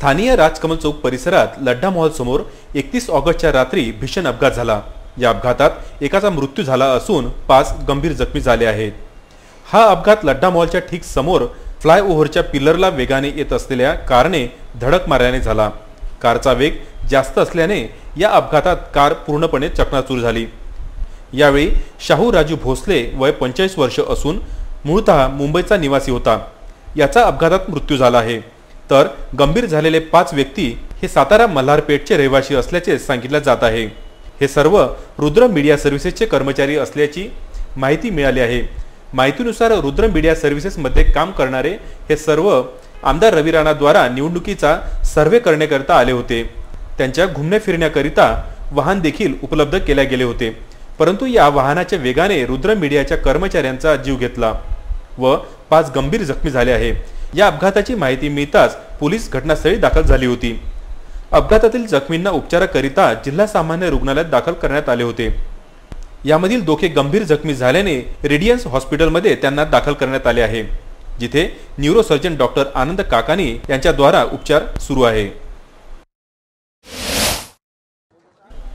स्थानीय राजकमल चौक परिसरात लड्डा मॉल समोर 31 ऑगस्टच्या रात्री भीषण अपघात झाला। या अपघातात एकाचा मृत्यू झाला असून 5 गंभीर जखमी झाले आहेत। हा अपघात लड्डा मॉलच्या ठीक समोर फ्लायओव्हरच्या पिलरला वेगाने येत असलेल्या कारने धडक मारल्याने झाला। कारचा वेग जास्त असल्याने या अपघातात कार पूर्णपणे चकनाचूर झाली। यावेळी शाहू राजू भोसले वय 45 वर्ष असून मूळतः मुंबईचा निवासी होता। याचा अपघातात मृत्यू झाला आहे, तर गंभीर झालेले 5 व्यक्ती हे सातारा मल्हारपेठचे रहिवासी असल्याचे सांगितले जात आहे। हे सर्व रुद्र मीडिया सर्व्हिसेसचे कर्मचारी असल्याची माहिती मिळाली आहे। माहितीनुसार रुद्र मीडिया सर्व्हिसेस मध्ये काम करणारे हे सर्व आमदार रवी राणाद्वारा निवडणुकीचा सर्व्हे करण्याकरिता आले होते। त्यांच्या घुमण्या फिरण्याकरिता वाहन देखील उपलब्ध केले गेले होते, परंतु या वाहनाच्या वेगाने रुद्र मीडियाच्या कर्मचाऱ्यांचा जीव घेतला व 5 गंभीर जखमी झाले आहे। या अपघाताची माहिती मिळताच पोलीस घटनास्थळी दाखल झाली होती। अपघातातील जखमींना उपचाराकरिता जिल्हा सामान्य रुग्णालयात दाखल करण्यात आले होते। यामधील दोघे गंभीर जखमी झाल्याने रेडियन्स हॉस्पिटलमध्ये त्यांना दाखल करण्यात आले आहे, जिथे न्यूरोसर्जन डॉक्टर आनंद काकानी यांच्याद्वारा उपचार सुरू आहे।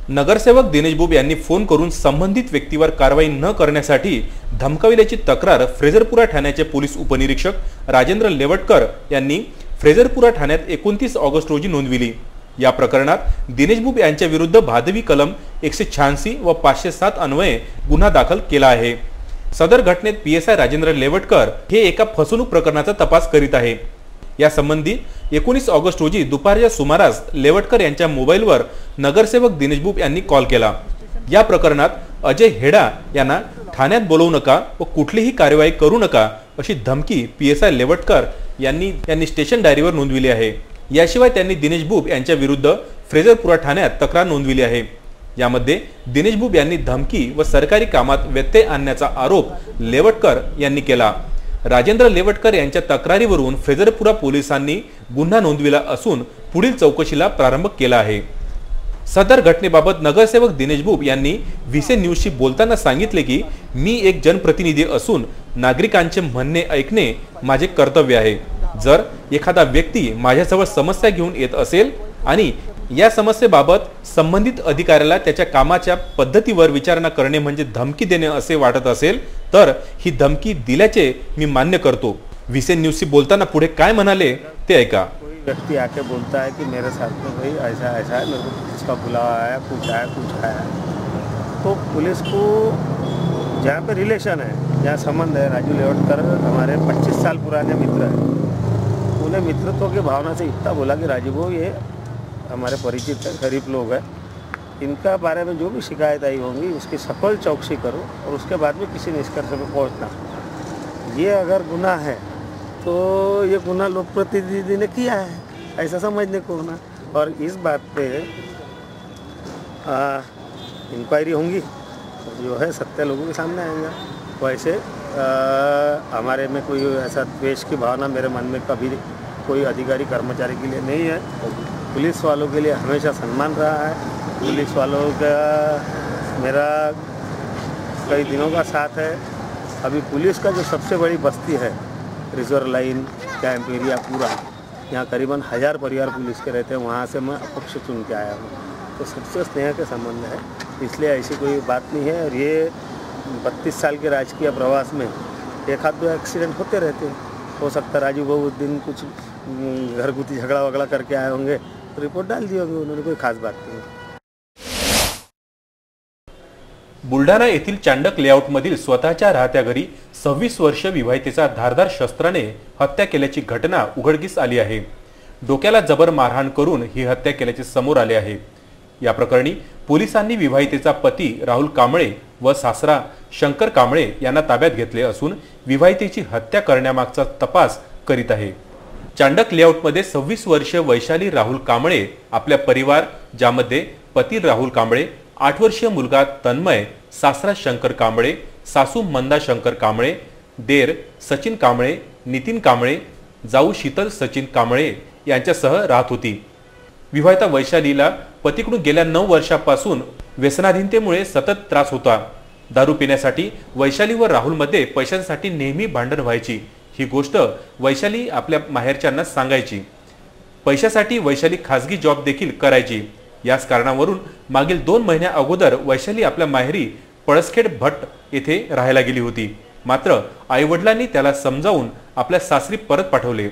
नगरसेवक दिनेश बुब यांनी फोन करून संबंधित व्यक्तीवर कारवाई न करण्यासाठी धमकाविल्याची तक्रार फ्रेझरपुरा ठाण्याचे पोलीस उपनिरीक्षक राजेंद्र लेवटकर यांनी फ्रेझरपुरा ठाण्यात 29 ऑगस्ट रोजी नोंदविली। या प्रकरणात दिनेश बुब यांच्या विरुद्ध भादवी कलम 186 व 507 अन्वये गुन्हा दाखल केला आहे। सदर घटनेत PSI राजेंद्र लेवटकर हे एका फसवणूक प्रकरणाचा तपास करीत आहे। या संबंधी 19 ऑगस्ट रोजी दुपारच्या सुमारास लेवटकर यांच्या मोबाईलवर नगरसेवक दिनेश बुब यांनी कॉल केला। या प्रकरणात अजय हेडा यांना ठाण्यात बोलवू नका व कुठलीही कार्यवाही करू नका अशी धमकी PSI लेवटकर यांनी स्टेशन डायरीवर नोंदविली आहे। याशिवाय त्यांनी दिनेश बुब यांच्या विरुद्ध फ्रेझरपुरा ठाण्यात तक्रार नोंदविली आहे। यामध्ये दिनेश बुब यांनी धमकी व सरकारी कामात व्यत्यय आणण्याचा आरोप लेवटकर यांनी केला। राजेंद्र लेवटकर यांच्या तक्रारीवरून फ्रेझरपुरा पोलिसांनी गुन्हा नोंदविला असून पुढील चौकशीला प्रारंभ केला आहे। सदर घटनेबाबत नगरसेवक दिनेश बुब यांनी व्हीसी न्यूजशी बोलताना सांगितले की मी एक जनप्रतिनिधी असून नागरिकांचे म्हणणे ऐकणे माझे कर्तव्य आहे। जर एखादा व्यक्ती माझ्याजवळ समस्या घेऊन येत असेल आणि या समस्येबाबत संबंधित अधिकाऱ्याला त्याच्या कामाच्या पद्धतीवर विचारणा करणे म्हणजे धमकी देणे असे वाटत असेल तर ही धमकी दिल्याचे मी मान्य करतो। व्हीसी न्यूजशी बोलताना पुढे काय म्हणाले ते ऐका। कोई व्यक्ति आके बोलता है कि मेरे साथ में भाई ऐसा ऐसा है, मेरे को इसका बुलावा आया, कुछ आया, तो पुलिस को जहाँ पे रिलेशन है, जहाँ संबंध है, राजू लेवटकर हमारे 25 साल पुराने मित्र हैं। उन्हें मित्रत्व की भावना से इतना बोला कि राजू भाई ये हमारे परिचित हैं, गरीब लोग हैं, इनका बारे में जो भी शिकायत आई होंगी उसकी सफल चौकसी करो और उसके बाद में किसी निष्कर्ष पे पहुंचना। ये अगर गुनाह है तो ये गुनाह लोक प्रतिनिधि ने किया है ऐसा समझने को होना, और इस बात पे इंक्वायरी होंगी, जो है सत्य लोगों के सामने आएगा। वैसे हमारे में कोई ऐसा द्वेष की भावना मेरे मन में कभी कोई अधिकारी कर्मचारी के लिए नहीं है। पुलिस वालों के लिए हमेशा सम्मान रहा है। पुलिस वालों का मेरा कई दिनों का साथ है। अभी पुलिस का जो सबसे बड़ी बस्ती है रिजर्व लाइन कैंप एरिया पूरा, यहाँ करीबन 1000 परिवार पुलिस के रहते हैं, वहाँ से मैं अपक्ष चुन के आया हूँ। तो सबसे स्नेह के संबंध है, इसलिए ऐसी कोई बात नहीं है। और ये 32 साल के राजकीय प्रवास में एक आध 2 एक्सीडेंट होते रहते हैं। हो सकता है राजू बाबू उस दिन कुछ घरगुती झगड़ा वगड़ा करके आए होंगे, तो रिपोर्ट डाल दी होगी उन्होंने, कोई खास बात नहीं। बुलढाणा येथील चांडक लेआउटमधील स्वतःच्या राहत्या घरी 26 वर्ष विवाहितेचा धारदार शस्त्राने हत्या केल्याची घटना उघडकीस आली आहे। डोक्याला जबर मारहाण करून ही हत्या केल्याचे समोर आले आहे। या प्रकरणी पोलिसांनी विवाहितेचा पती राहुल कांबळे व सासरा शंकर कांबळे यांना ताब्यात घेतले असून विवाहितेची हत्या करण्यामागचा तपास करीत आहे। चांडक लेआउटमध्ये 26 वर्ष वैशाली राहुल कांबळे आपल्या परिवार, ज्यामध्ये पती राहुल कांबळे, 8 वर्षीय मुलगा तन्मय, सासरा शंकर कांबळे, सासू मंदा शंकर कांबळे, देर सचिन कांबळे, नितीन कांबळे, जाऊ शीतल सचिन कांबळे यांच्यासह राहत होती। विवाहिता वैशालीला पतीकडून गेल्या 9 वर्षांपासून व्यसनाधीनतेमुळे सतत त्रास होता। दारू पिण्यासाठी वैशाली व राहुलमध्ये पैशांसाठी नेहमी भांडण व्हायची। ही गोष्ट वैशाली आपल्या माहेरच्यांना सांगायची। पैशासाठी वैशाली खासगी जॉब देखील करायची। याच कारणावरून मागील 2 महिन्या अगोदर वैशाली आपल्या माहेरी पळसखेड भट्ट येथे राहायला गेली होती। मात्र आईवडिलांनी त्याला समजावून आपल्या सासरी परत पाठवले।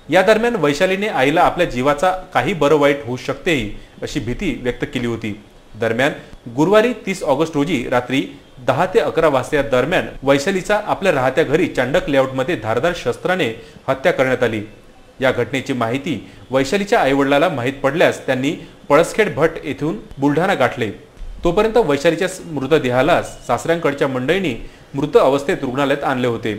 या दरम्यान वैशालीने आईला आपल्या जीवाचा काही बरं वाईट होऊ शकतेही अशी भीती व्यक्त केली होती। दरम्यान गुरुवारी 30 ऑगस्ट रोजी रात्री 10 ते 11 वाजता दरम्यान वैशालीचा आपल्या राहत्या घरी चांडक लेआउटमध्ये धारदार शस्त्राने हत्या करण्यात आली। या घटनेची माहिती वैशालीच्या आईवडिलाला माहीत पडल्यास त्यांनी पळसखेड भट्ट येथून बुलढाणा गाठले। तोपर्यंत वैशालीच्या मृतदेहाला सासऱ्यांकडच्या मंडळींनी मृत अवस्थेत रुग्णालयात आणले होते।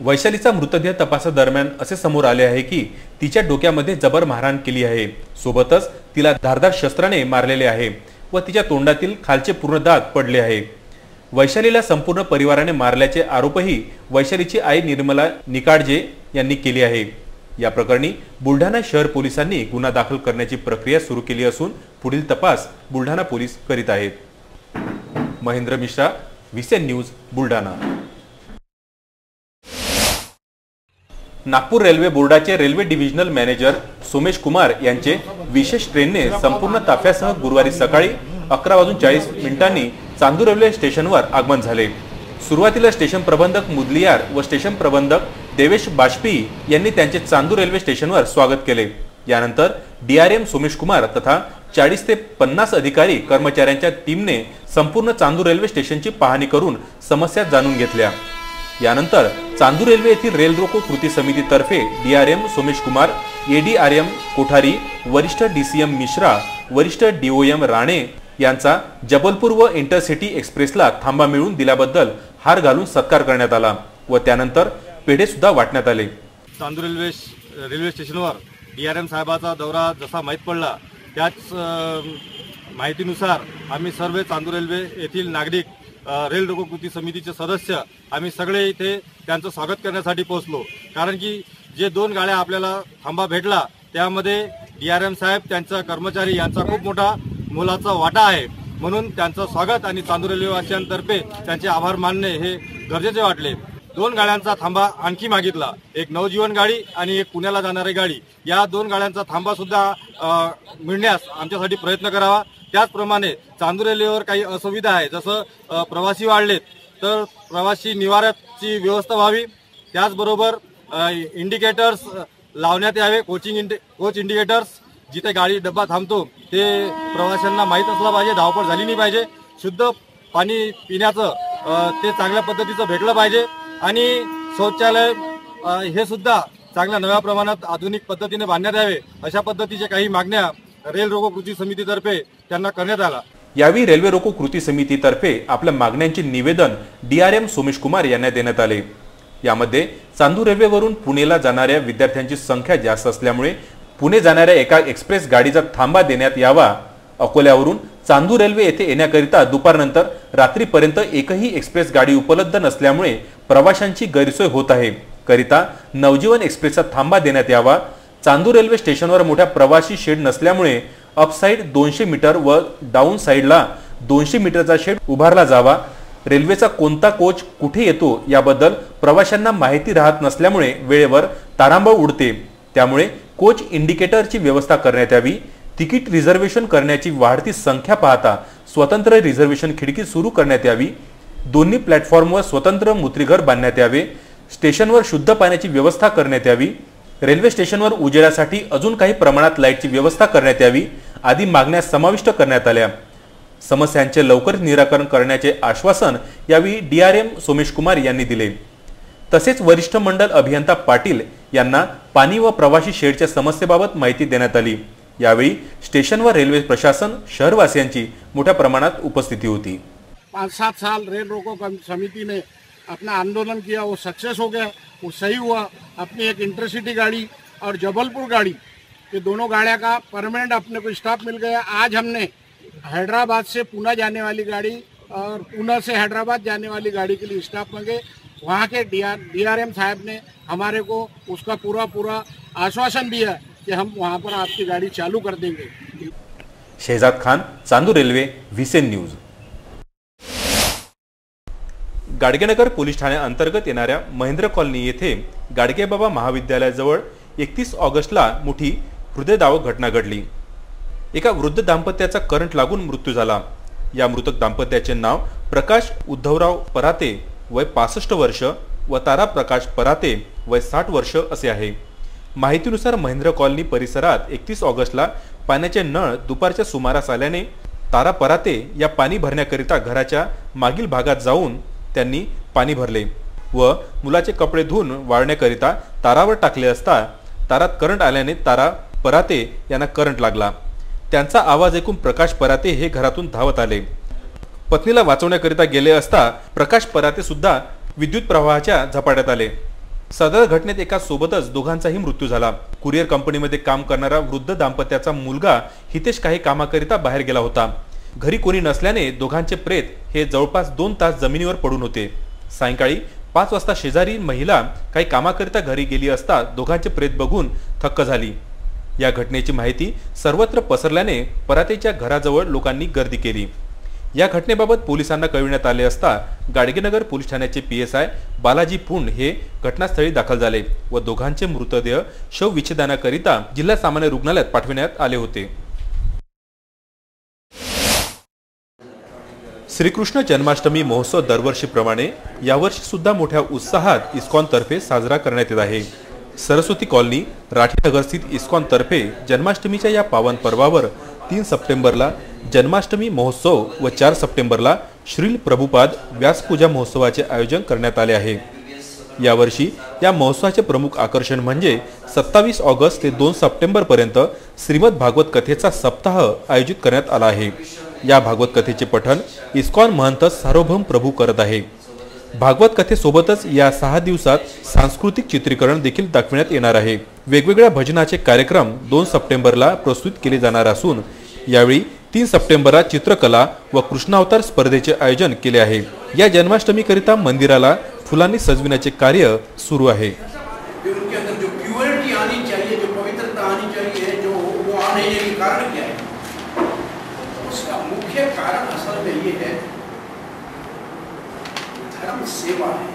वैशालीचा मृतदेह तपासादरम्यान असे समोर आले आहे की तिच्या डोक्यामध्ये जबर मारहाण केली आहे, सोबतच तिला धारदार शस्त्राने मारलेले आहे व तिच्या तोंडातील खालचे पूर्ण दात पडले आहे। वैशालीला संपूर्ण परिवाराने मारल्याचे आरोपही वैशालीची आई निर्मला निकाडजे यांनी केली आहे। या प्रकरणी बुलढाणा शहर पोलिसांनी गुन्हा दाखल करण्याची प्रक्रिया सुरू केली असून पुढील तपास बुलढाणा पोलीस करीत आहेत। महेंद्र मिश्रा, व्हीसीएन न्यूज, बुलढाणा। नागपूर रेल्वे बोर्डाचे railway divisional manager Somesh Kumar यांचे विशेष ट्रेनने संपूर्ण ताफ्यासह गुरुवारी सकाळी 11:40 चांदूर रेल्वे स्टेशनवर आगमन झाले। सुरुवातीला स्टेशन प्रबंधक मुदलियार व स्टेशन प्रबंधक देवेश बाजपेयी यांनी त्यांचे चांदूर रेल्वे स्टेशनवर स्वागत केले। यानंतर डीआरएम सोमेश कुमार तथा 40 ते 50 अधिकारी कर्मचाऱ्यांच्या टीमने संपूर्ण चांदूर रेल्वे स्टेशनची पाहणी करून समस्या जाणून घेतल्या। यानंतर चांदूर रेल्वे येथील रेल रोको कृती समितीतर्फे डीआरएम सोमेश कुमार, एडीआरएम कोठारी, वरिष्ठ डीसीएम मिश्रा, वरिष्ठ डीओएम राणे यांचा जबलपूर व इंटरसिटी एक्सप्रेसला थांबा मिळवून दिल्याबद्दल हार घालून सत्कार करण्यात आला व त्यानंतर पेढे सुद्धा वाटण्यात आले। चांदूर रेल्वे स्टेशनवर डीआरएम साहेबाचा दौरा जसा माहीत पडला त्याच माहितीनुसार आम्ही सर्व चांदूर रेल्वे येथील नागरिक, रेल रोको कृती समितीचे सदस्य आम्ही सगळे इथे त्यांचं स्वागत करण्यासाठी पोहोचलो। कारण की जे 2 गाड्या आपल्याला थांबा भेटला त्यामध्ये डीआरएम साहेब, त्यांचा कर्मचारी यांचा खूप मोठा मोलाचा वाटा आहे, म्हणून त्यांचं स्वागत आणि चांदूर रेल्वेवासियांतर्फे त्यांचे आभार मानणे हे गरजेचे वाटले। 2 गाड्यांचा थांबा आणखी मागितला, एक नवजीवन गाडी आणि एक पुण्याला जाणारी गाडी। या 2 गाड्यांचा थांबा सुद्धा मिळण्यास आमच्यासाठी प्रयत्न करावा। त्याचप्रमाणे चांदूर रेल्वेवर काही असुविधा आहे, जसं प्रवासी वाढलेत तर प्रवासी निवाऱ्याची व्यवस्था व्हावी। त्याचबरोबर इंडिकेटर्स लावण्यात यावे, कोच इंडिकेटर्स, जिथे गाडी डब्बा थांबतो ते प्रवाशांना माहीत असलं पाहिजे, धावपळ झाली नाही पाहिजे। शुद्ध पाणी पिण्याचं ते चांगल्या पद्धतीचं भेटलं पाहिजे आणि शौचालय हे सुद्धा चांगल्या नव्या प्रमाणात आधुनिक पद्धतीने बांधण्यात यावे, अशा पद्धतीच्या काही मागण्या रेल रोको कृती समितीतर्फे त्यांना करण्यात आला। यावेळी रेल्वे रोको कृती समितीतर्फे आपल्या मागण्यांचे निवेदन डीआरएम सोमेश कुमार यांना देण्यात आले। यामध्ये चांदूर रेल्वेवरून पुणेला जाणाऱ्या विद्यार्थ्यांची संख्या जास्त असल्यामुळे पुणे जाणाऱ्या एका एक्सप्रेस गाडीचा थांबा देण्यात यावा। अकोल्यावरून चांदूर रेल्वे येथे येण्याकरिता दुपारनंतर रात्रीपर्यंत एकही एक्सप्रेस गाडी उपलब्ध नसल्यामुळे प्रवाशांची गैरसोय होत आहे, करिता नवजीवन एक्सप्रेसचा थांबा देण्यात यावा। चांदूर रेल्वे स्टेशनवर मोठ्या प्रवासी शेड नसल्यामुळे अपसाइड 200 मीटर व डाऊन साइडला 200 मीटरचा शेड उभारला जावा। रेल्वेचा कोणता कोच कुठे येतो याबद्दल प्रवाशांना माहिती राहत नसल्यामुळे वेळेवर तारांबळ उडते, त्यामुळे कोच इंडिकेटरची व्यवस्था करण्यात यावी। तिकीट रिझर्वेशन करण्याची वाढती संख्या पाहता स्वतंत्र रिझर्वेशन खिडकी सुरू करण्यात यावी। दोन्ही प्लॅटफॉर्मवर स्वतंत्र मूत्रिघर बांधण्यात यावे। स्टेशनवर शुद्ध पाण्याची व्यवस्था करण्यात यावी। रेल्वे स्टेशनवर उजेडासाठी अजून काही प्रमाणात लाईटची व्यवस्था करण्यात यावी आदी मागण्या समाविष्ट करण्यात आल्या। समस्यांचे लवकर निराकरण करण्याचे आश्वासन यावेळी डीआरएम सोमेश कुमार यांनी दिले। तसेच वरिष्ठ मंडल अभियंता पाटील यांना पाणी व प्रवासी शेडच्या समस्येबाबत माहिती देण्यात आली। यावेळी स्टेशनवर रेल्वे प्रशासन, शहरवासियांची मोठ्या प्रमाणात उपस्थिती होती। 5-7 साल रेल रोको समिति ने अपना आंदोलन किया, वो सक्सेस हो गया, वो सही हुआ। अपनी एक इंटरसिटी गाड़ी और जबलपुर गाड़ी, ये दोनों गाड़ियाँ का परमानेंट अपने को स्टाफ मिल गया। आज हमने हैदराबाद से पुणे जाने वाली गाड़ी और पुणे से हैदराबाद जाने वाली गाड़ी के लिए स्टाफ मांगे। वहाँ के डीआरएम साहब ने हमारे को उसका पूरा आश्वासन दिया कि हम वहाँ पर आपकी गाड़ी चालू कर देंगे। Shahzad Khan, Chandur railway, VCN news. Gadgenagar police ठाण्या अंतर्गत येणाऱ्या महेंद्र कॉलनी येथे गाडगेबाबा महाविद्यालयाजवळ 31 ऑगस्टला मोठी हृदयद्रावक घटना घडली। एका वृद्ध दाम्पत्याचा करंट लागून मृत्यू झाला। या मृतक दाम्पत्याचे नाव प्रकाश उद्धवराव पराते वय 65 वर्ष व तारा प्रकाश पराते वय 60 वर्ष असे आहे। माहितीनुसार महेंद्र कॉलनी परिसरात 31 ऑगस्टला पाण्याचे नळ दुपारच्या सुमारास आल्याने तारा पराते या पाणी भरण्याकरिता घराच्या मागील भागात जाऊन त्यांनी पाणी भरले व मुलाचे कपडे धुवून वाळण्याकरिता तारावर टाकले असता तारात करंट आल्याने तारा पराते यांना करंट लागला। त्यांचा आवाज ऐकून प्रकाश पराते हे घरातून धावत आले। पत्नीला वाचवण्याकरिता गेले असता प्रकाश पराते सुद्धा विद्युत प्रवाहाच्या झपाट्यात आले। सदर घटनेत एका सोबतच दोघांचाही मृत्यू झाला। कुरिअर कंपनीमध्ये काम करणारा वृद्ध दाम्पत्याचा मुलगा हितेश काही कामाकरिता बाहेर गेला होता। घरी कोणी नसल्याने दोघांचे प्रेत हे जवळपास 2 तास जमिनीवर पडून होते। सायंकाळी 5 वाजता शेजारी महिला काही कामाकरिता घरी गेली असता दोघांचे प्रेत बघून थक्क झाली। या घटनेची माहिती सर्वत्र पसरल्याने परातेच्या घराजवळ लोकांनी गर्दी केली। या घटनेबाबत पोलिसांना कळविण्यात आले असता गाडगेनगर पोलीस ठाण्याचे PSI बालाजी पुंड हे घटनास्थळी दाखल झाले व दोघांचे मृतदेह शवविच्छेदनाकरिता जिल्हा सामान्य रुग्णालयात पाठविण्यात आले होते। श्रीकृष्ण जन्माष्टमी महोत्सव दरवर्षीप्रमाणे यावर्षी सुद्धा मोठ्या उत्साहात इस्कॉन तर्फे साजरा करण्यात येत आहे। सरस्वती कॉलनी राठीनगर स्थित इस्कॉन तर्फे जन्माष्टमीच्या या पावन पर्वावर 3 सप्टेंबरला जन्माष्टमी महोत्सव व 4 सप्टेंबरला श्रील प्रभुपाद व्यासपूजा महोत्सवाचे आयोजन करण्यात आले आहे। यावर्षी या महोत्सवाचे प्रमुख आकर्षण म्हणजे 27 ऑगस्ट ते 2 सप्टेंबर पर्यंत श्रीमद भागवत कथेचा सप्ताह आयोजित करण्यात आला आहे। या भागवत कथेचे पठण इस्कॉन महंत सार्वभौम प्रभू करत आहे। भागवत कथेसोबतच या 6 दिवसात सांस्कृतिक चित्रीकरण देखील दाखविण्यात येणार आहे। वेगवेगळ्या भजनाचे कार्यक्रम 2 सप्टेंबरला प्रस्तुत केले जाणार असून यावेळी 3 सप्टेंबरला चित्रकला व कृष्णावतार स्पर्धेचे आयोजन केले आहे। या जन्माष्टमी करिता मंदिराला फुलांनी सजविण्याचे कार्य सुरू आहे। उनके अंदर जो प्योरिटी आनी चाहिए, जो पवित्रता आनी चाहिए, जो वो आ नहीं है, कारण क्या है? उसका मुख्य कारण असल में ये है धर्म सेवा है।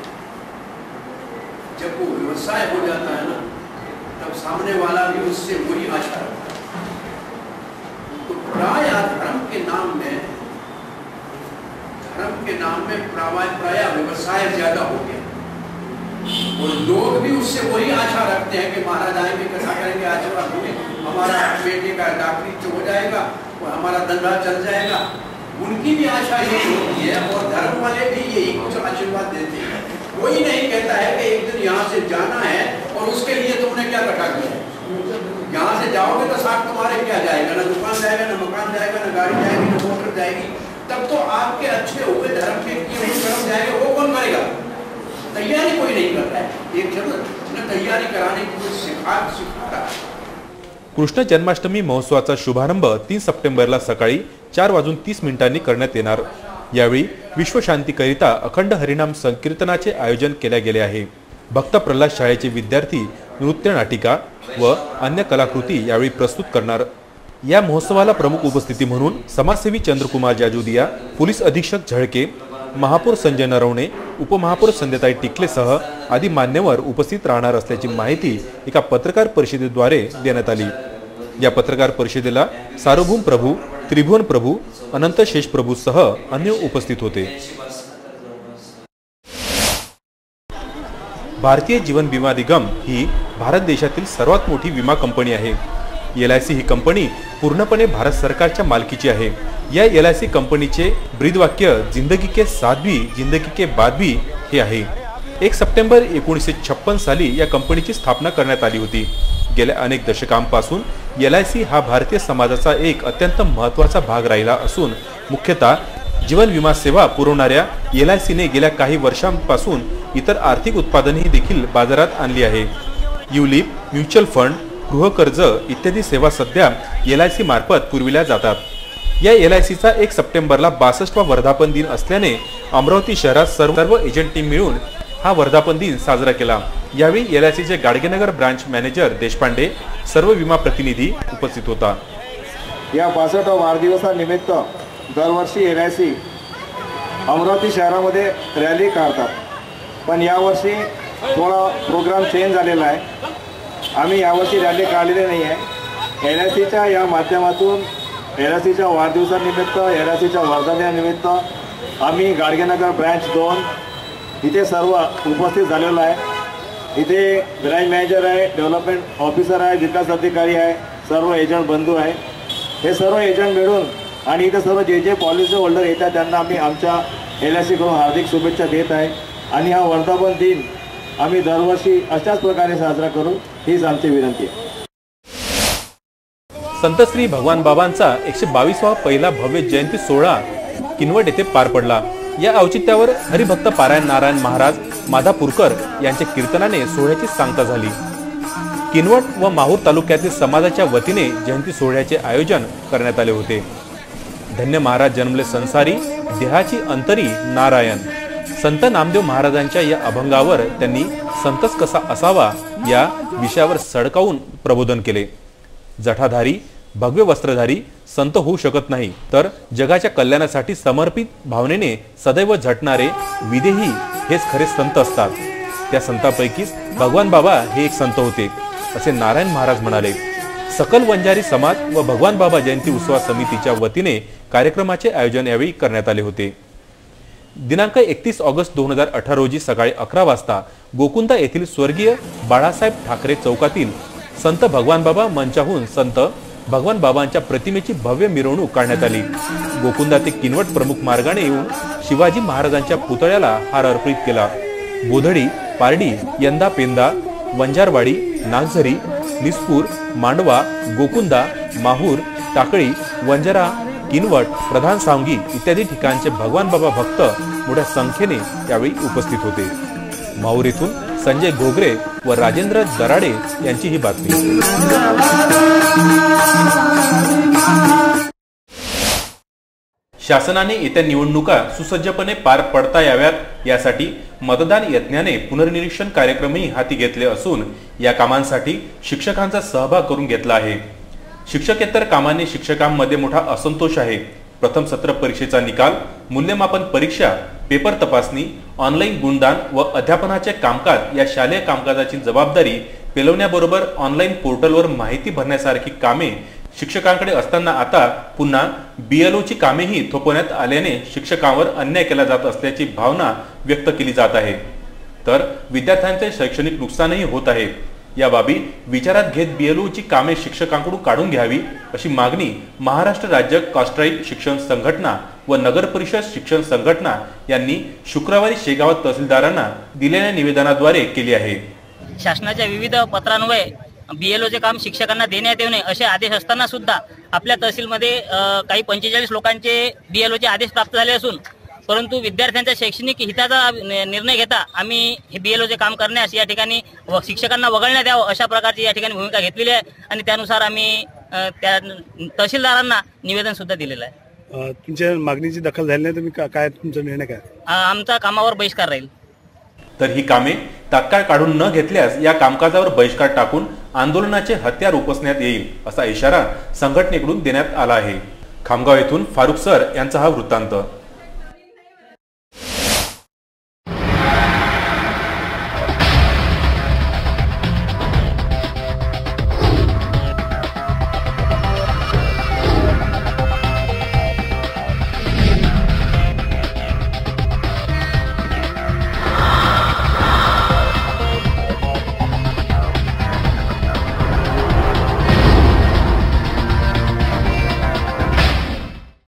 जब वो व्यवसाय हो जाता है ना तब सामने वाला भी उससे वही आशा रखता है। तो प्राय धर्म के नाम में प्राय व्यवसाय ज्यादा हो गया और लोग भी उससे वही आशा रखते हैं कि महाराज आएंगे, कथा करेंगे, आशीर्वाद होंगे, हमारा बेटे का डॉक्टरी हो जाएगा और हमारा धंधा चल जाएगा। उनकी भी आशा यही होती है और धर्म वाले भी यही कुछ आशीर्वाद देते हैं। कोई नहीं कहता है कि एक दिन यहाँ से जाना है और उसके लिए तुमने क्या इकट्ठा किया है। यहाँ से जाओगे तो साथ तुम्हारे क्या जाएगा, ना दुकान जाएगा, ना मकान जाएगा, ना गाड़ी जाएगी, ना मोटर जाएगी। तब तो आपके अच्छे हुए धर्म के किए हुए कर्म जाएंगे, वो कौन करेगा? तैयारी कोई नहीं करता है। एक जरूर तैयारी कराने की कोई सिखा रहा है। कृष्ण जन्माष्टमी महोत्सवाचा शुभारंभ 3 सप्टेंबरला सकाळी 4:30 करण्यात येणार। यावेळी विश्वशांतीकरिता अखंड हरिनाम संकीर्तनाचे आयोजन केले गेले आहे। भक्त प्रल्हाद शाळेचे विद्यार्थी नृत्य नाटिका व अन्य कलाकृती यावेळी प्रस्तुत करणार। या महोत्सवाला प्रमुख उपस्थिती म्हणून समाजसेवी चंद्रकुमार जाजुदिया, पोलीस अधीक्षक झळके, महापौर संजय नरवणे, उपमहापौर संध्याताई टिकलेसह आदी मान्यवर उपस्थित राहणार असल्याची माहिती एका पत्रकार परिषदेद्वारे देण्यात आली। या पत्रकार परिषदेला सार्वभौम प्रभू, त्रिभुवन प्रभू, अनंत शेष प्रभू सह अन्य उपस्थित होते। भारतीय जीवन विमा निगम ही भारत देशातील सर्वात मोठी विमा कंपनी आहे। LIC ही कंपनी पूर्णपणे भारत सरकारच्या मालकीची आहे। या LIC कंपनीचे ब्रीदवाक्य जिंदगी के साथ भी जिंदगी के बाद भी हे आहे। 1 सप्टेंबर 1956 साली या कंपनीची स्थापना करण्यात आली होती। गेल्या अनेक दशकांपासून LIC हा भारतीय समाजाचा एक अत्यंत महत्त्वाचा भाग राहिला असून मुख्यतः जीवन विमा सेवा पुरवणाऱ्या LIC ने गेल्या काही वर्षांपासून इतर आर्थिक उत्पादनेही देखील बाजारात आणली आहे। युलिप, म्युच्युअल फंड, गृहकर्ज इत्यादी सेवा सध्या LIC मार्फत पुरविल्या जातात। या LICचा 1 सप्टेंबरला 62वा वर्धापन दिन असल्याने अमरावती शहरात सर्व एजंटनी मिळून हा वर्धापन दिन साजरा केला। यावेळी LICचे गाडगेनगर ब्रांच मॅनेजर देशपांडे, सर्व विमा प्रतिनिधी उपस्थित होता। या 65व्या वाढदिवसानिमित्त दरवर्षी LIC अमरावती शहरामध्ये रॅली काढतात, पण यावर्षी थोडा प्रोग्राम चेंज झालेला आहे। आम्ही यावर्षी रॅली काढलेली नाही आहे। LICच्या या माध्यमातून LICच्या वाढदिवसानिमित्त, LICच्या वर्धापनानिमित्त आम्ही गाडगेनगर ब्रँच 2 इथे सर्व उपस्थित झालेलो आहे। इथे ब्रँच मॅनेजर आहे, डेव्हलपमेंट ऑफिसर आहे, विकास अधिकारी आहे, सर्व एजंट बंधू आहे। हे सर्व एजंट मिळून आणि इथे सर्व जे पॉलिसी होल्डर येतात त्यांना आम्ही आमच्या LICकडून हार्दिक शुभेच्छा देत आहे। आणि हा वर्धापन दिन आम्ही दरवर्षी अशाच प्रकारे साजरा करू हीच आमची विनंती आहे। संत श्री भगवान बाबांचा 122वा पहिला भव्य जयंती सोहळा किनवट येथे पार पडला। या औचित्यावर हरिभक्त पारायण नारायण महाराज माधापूरकर यांच्या कीर्तनाने सोहळ्याची सांगता झाली। किनवट व माहूर तालुक्यातील समाजाच्या वतीने जयंती सोहळ्याचे आयोजन करण्यात आले होते। धन्य महाराज जन्मले संसारी, देहाची अंतरी नारायण। संत नामदेव महाराजांच्या या अभंगावर त्यांनी संतच कसा असावा या विषयावर सडकावून प्रबोधन केले। जठाधारी, भगवे वस्त्रधारी संत होऊ शकत नाही, तर जगाच्या कल्याणासाठी समर्पित भावनेने सदैव झटणारे विदेही हेच खरे संत असतात। त्या संतांपैकीच भगवान बाबा हे एक संत होते, असे नारायण महाराज म्हणाले। सकल वंजारी समाज व भगवान बाबा जयंती उत्सव समितीच्या वतीने कार्यक्रमाचे आयोजन यावेळी करण्यात आले होते। दिनांक 31 ऑगस्ट 2018 रोजी सकाळी 11 वाजता गोकुंदा येथील स्वर्गीय बाळासाहेब ठाकरे चौकातील संत भगवान बाबा मंचाहून संत भगवान बाबांच्या प्रतिमेची भव्य मिरवणूक काढण्यात आली। गोकुंदा ते किनवट प्रमुख मार्गाने येऊन शिवाजी महाराजांच्या पुतळ्याला हार अर्पित केला। बोधडी, पारडी, यंदा पेंदा, वंजारवाडी, नागझरी, निस्पूर, मांडवा, गोकुंदा, माहूर, टाकळी, वंजारा, किनवट, प्रधान सांगी इत्यादी ठिकाणचे भगवान बाबा भक्त मोठ्या संख्येने यावेळी उपस्थित होते। माहूर येथून संजय घोगरे व राजेंद्र दराडे यांची ही बातमी। शासनाने येत्या निवडणुका सुसज्जपणे पार पडता याव्यात यासाठी मतदान यज्ञाने पुनर्निरीक्षण कार्यक्रमही हाती घेतले असून या कामांसाठी शिक्षकांचा सहभाग करून घेतला आहे। शिक्षकेतर कामाने शिक्षकांमध्ये मोठा असंतोष आहे। प्रथम सत्र परीक्षेचा निकाल, मूल्यमापन परीक्षा, पेपर तपासणी, ऑनलाईन गुणदान व अध्यापनाचे कामकाज या शालेय कामकाजाची जबाबदारी पेलवण्याबरोबर ऑनलाईन पोर्टलवर माहिती भरण्यासारखी कामे शिक्षकांकडे असताना आता पुन्हा BLOची कामेही थोपवण्यात आल्याने शिक्षकांवर अन्याय केला जात असल्याची भावना व्यक्त केली जात आहे। तर विद्यार्थ्यांचे शैक्षणिक नुकसानही होत आहे। या बाबी विचारात घेत BLOची कामे शिक्षकांकडून काढून घ्यावी अशी मागणी महाराष्ट्र राज्य कॉस्ट्राईट शिक्षण संघटना व नगर परिषद शिक्षण संघटना यांनी शुक्रवारी शेगाव तहसीलदारांना दिलेल्या निवेदनाद्वारे केली आहे। शासनाच्या विविध पत्रान्वये BLOचे काम शिक्षकांना देण्यात येऊ नये असे आदेश असताना सुद्धा आपल्या तहसीलमध्ये काही 45 लोकांचे BLOचे आदेश प्राप्त झाले असून परंतु विद्यार्थ्यांच्या शैक्षणिक हिताचा निर्णय घेता आम्ही हे BLOचे काम करण्यास या ठिकाणी शिक्षकांना वगळण्यात यावं अशा प्रकारची या ठिकाणी भूमिका घेतलेली आहे आणि त्यानुसार आम्ही त्या तहसीलदारांना निवेदन सुद्धा दिलेलं आहे। तुमच्या मागणीची दखल झाली नाही तुम्ही काय तुमचा निर्णय काय? आमचा कामावर बहिष्कार राहील। तर ही कामे तात्काळ काढून न घेतल्यास या कामकाजावर बहिष्कार टाकून आंदोलनाचे हत्यार उपसण्यात येईल असा इशारा संघटनेकडून देण्यात आला आहे। खामगाव येथून फारुख सर यांचा हा वृत्तांत।